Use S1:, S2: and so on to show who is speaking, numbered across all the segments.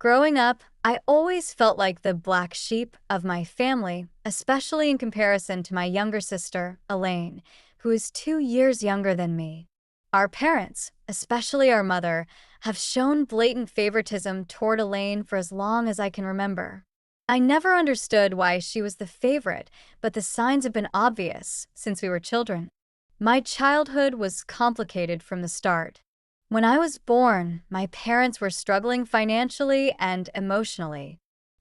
S1: Growing up, I always felt like the black sheep of my family, especially in comparison to my younger sister, Elaine, who is 2 years younger than me. Our parents, especially our mother, have shown blatant favoritism toward Elaine for as long as I can remember. I never understood why she was the favorite, but the signs have been obvious since we were children. My childhood was complicated from the start. When I was born, my parents were struggling financially and emotionally.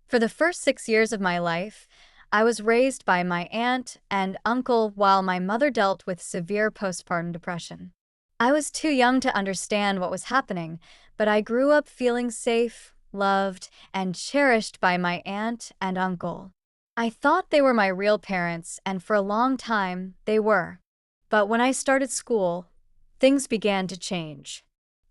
S1: For the first 6 years of my life, I was raised by my aunt and uncle while my mother dealt with severe postpartum depression. I was too young to understand what was happening, but I grew up feeling safe, loved, and cherished by my aunt and uncle. I thought they were my real parents, and for a long time, they were. But when I started school, things began to change.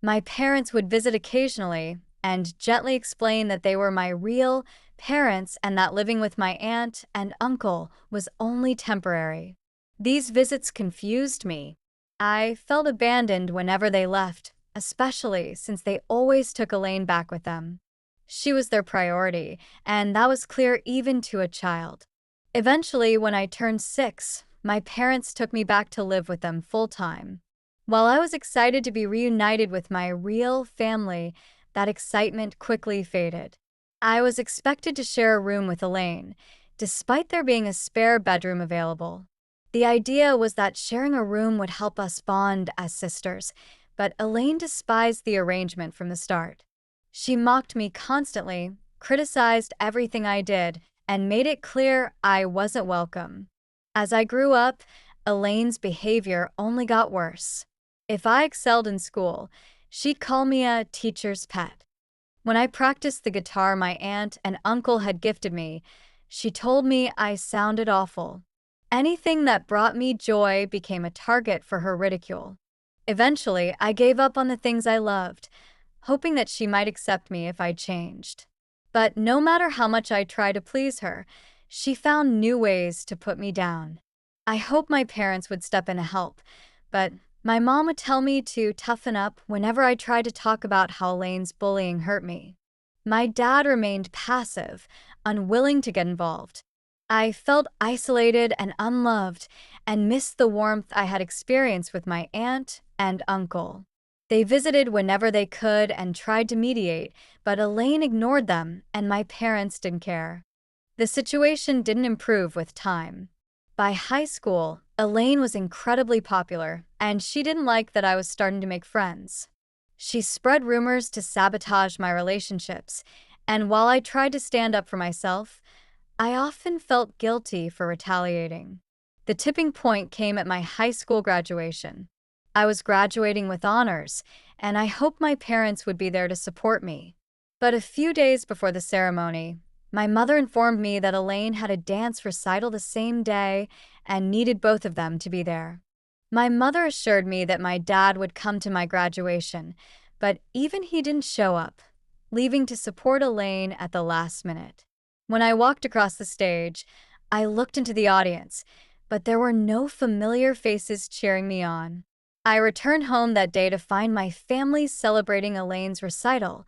S1: My parents would visit occasionally and gently explain that they were my real parents and that living with my aunt and uncle was only temporary. These visits confused me. I felt abandoned whenever they left, especially since they always took Elaine back with them. She was their priority, and that was clear even to a child. Eventually, when I turned 6, my parents took me back to live with them full-time. While I was excited to be reunited with my real family, that excitement quickly faded. I was expected to share a room with Elaine, despite there being a spare bedroom available. The idea was that sharing a room would help us bond as sisters, but Elaine despised the arrangement from the start. She mocked me constantly, criticized everything I did, and made it clear I wasn't welcome. As I grew up, Elaine's behavior only got worse. If I excelled in school, she'd call me a teacher's pet. When I practiced the guitar my aunt and uncle had gifted me, she told me I sounded awful. Anything that brought me joy became a target for her ridicule. Eventually, I gave up on the things I loved, hoping that she might accept me if I changed. But no matter how much I tried to please her, she found new ways to put me down. I hoped my parents would step in to help, but my mom would tell me to toughen up whenever I tried to talk about how Elaine's bullying hurt me. My dad remained passive, unwilling to get involved. I felt isolated and unloved and missed the warmth I had experienced with my aunt and uncle. They visited whenever they could and tried to mediate, but Elaine ignored them and my parents didn't care. The situation didn't improve with time. By high school, Elaine was incredibly popular, and she didn't like that I was starting to make friends. She spread rumors to sabotage my relationships, and while I tried to stand up for myself, I often felt guilty for retaliating. The tipping point came at my high school graduation. I was graduating with honors, and I hoped my parents would be there to support me. But a few days before the ceremony, my mother informed me that Elaine had a dance recital the same day and needed both of them to be there. My mother assured me that my dad would come to my graduation, but even he didn't show up, leaving to support Elaine at the last minute. When I walked across the stage, I looked into the audience, but there were no familiar faces cheering me on. I returned home that day to find my family celebrating Elaine's recital,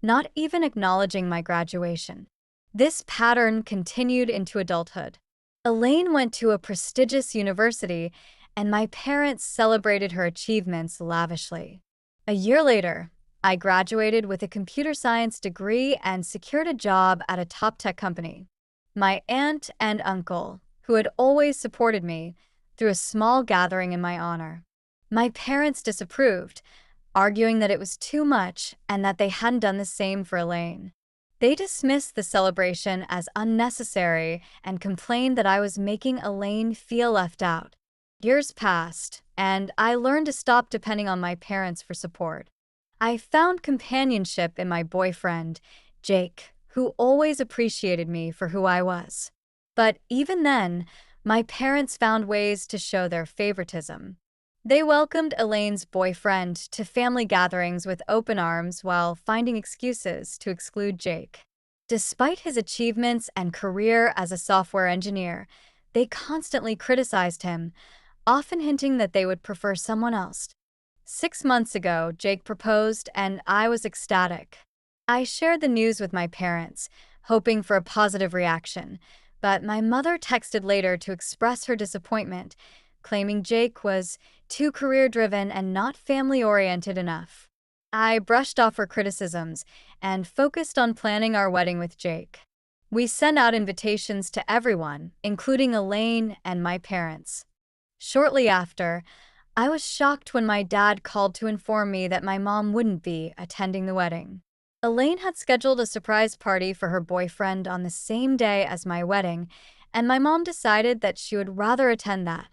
S1: not even acknowledging my graduation. This pattern continued into adulthood. Elaine went to a prestigious university, and my parents celebrated her achievements lavishly. A year later, I graduated with a computer science degree and secured a job at a top tech company. My aunt and uncle, who had always supported me, threw a small gathering in my honor. My parents disapproved, arguing that it was too much and that they hadn't done the same for Elaine. They dismissed the celebration as unnecessary and complained that I was making Elaine feel left out. Years passed, and I learned to stop depending on my parents for support. I found companionship in my boyfriend, Jake, who always appreciated me for who I was. But even then, my parents found ways to show their favoritism. They welcomed Elaine's boyfriend to family gatherings with open arms while finding excuses to exclude Jake. Despite his achievements and career as a software engineer, they constantly criticized him, often hinting that they would prefer someone else. 6 months ago, Jake proposed, and I was ecstatic. I shared the news with my parents, hoping for a positive reaction, but my mother texted later to express her disappointment, claiming Jake was too career-driven and not family-oriented enough. I brushed off her criticisms and focused on planning our wedding with Jake. We sent out invitations to everyone, including Elaine and my parents. Shortly after, I was shocked when my dad called to inform me that my mom wouldn't be attending the wedding. Elaine had scheduled a surprise party for her boyfriend on the same day as my wedding, and my mom decided that she would rather attend that.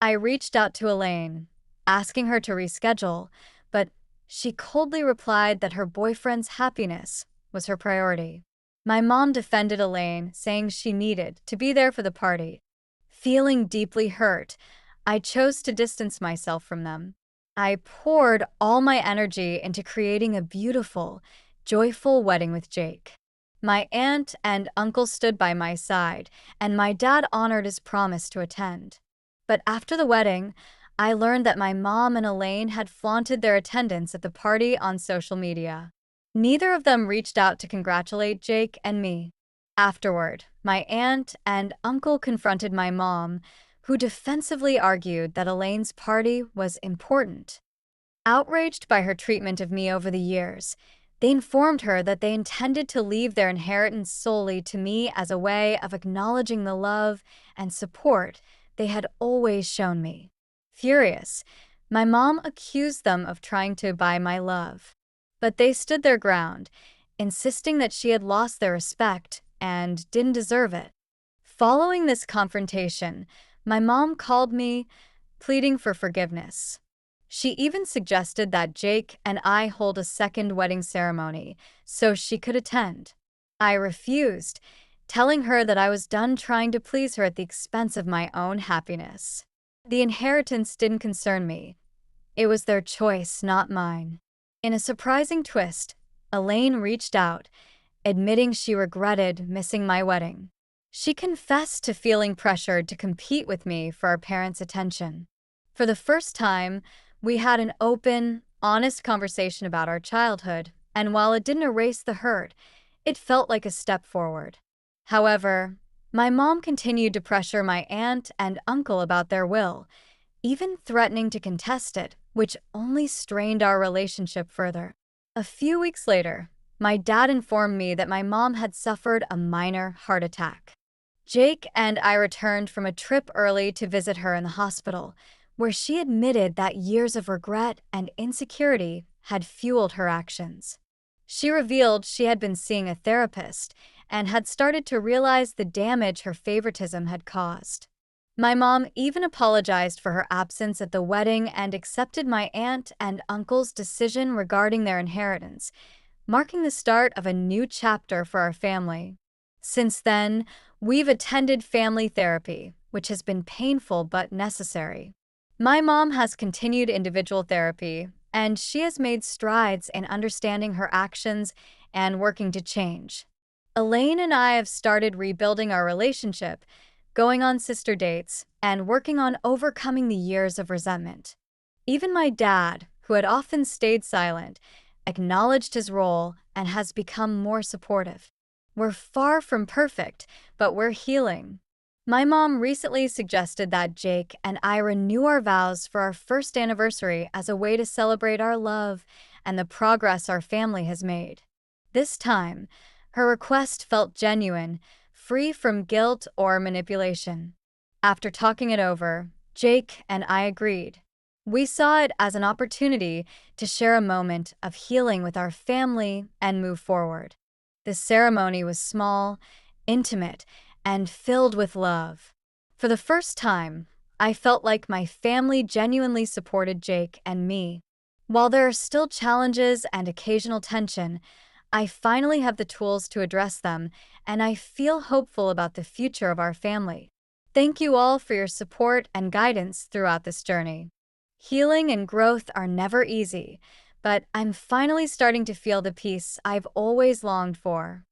S1: I reached out to Elaine, asking her to reschedule, but she coldly replied that her boyfriend's happiness was her priority. My mom defended Elaine, saying she needed to be there for the party. Feeling deeply hurt, I chose to distance myself from them. I poured all my energy into creating a beautiful, joyful wedding with Jake. My aunt and uncle stood by my side, and my dad honored his promise to attend. But after the wedding, I learned that my mom and Elaine had flaunted their attendance at the party on social media. Neither of them reached out to congratulate Jake and me. Afterward, my aunt and uncle confronted my mom, who defensively argued that Elaine's party was important. Outraged by her treatment of me over the years, they informed her that they intended to leave their inheritance solely to me as a way of acknowledging the love and support they had always shown me. Furious, my mom accused them of trying to buy my love. But they stood their ground, insisting that she had lost their respect and didn't deserve it. Following this confrontation, my mom called me, pleading for forgiveness. She even suggested that Jake and I hold a second wedding ceremony so she could attend. I refused, telling her that I was done trying to please her at the expense of my own happiness. The inheritance didn't concern me. It was their choice, not mine. In a surprising twist, Elaine reached out, admitting she regretted missing my wedding. She confessed to feeling pressured to compete with me for our parents' attention. For the first time, we had an open, honest conversation about our childhood, and while it didn't erase the hurt, it felt like a step forward. However, my mom continued to pressure my aunt and uncle about their will, even threatening to contest it, which only strained our relationship further. A few weeks later, my dad informed me that my mom had suffered a minor heart attack. Jake and I returned from a trip early to visit her in the hospital, where she admitted that years of regret and insecurity had fueled her actions. She revealed she had been seeing a therapist and had started to realize the damage her favoritism had caused. My mom even apologized for her absence at the wedding and accepted my aunt and uncle's decision regarding their inheritance, marking the start of a new chapter for our family. Since then, we've attended family therapy, which has been painful but necessary. My mom has continued individual therapy, and she has made strides in understanding her actions and working to change. Elaine and I have started rebuilding our relationship, going on sister dates, and working on overcoming the years of resentment. Even my dad, who had often stayed silent, acknowledged his role and has become more supportive. We're far from perfect, but we're healing. My mom recently suggested that Jake and I renew our vows for our first anniversary as a way to celebrate our love and the progress our family has made. This time, her request felt genuine, free from guilt or manipulation. After talking it over, Jake and I agreed. We saw it as an opportunity to share a moment of healing with our family and move forward. The ceremony was small, intimate, and filled with love. For the first time, I felt like my family genuinely supported Jake and me. While there are still challenges and occasional tension, I finally have the tools to address them, and I feel hopeful about the future of our family. Thank you all for your support and guidance throughout this journey. Healing and growth are never easy, but I'm finally starting to feel the peace I've always longed for.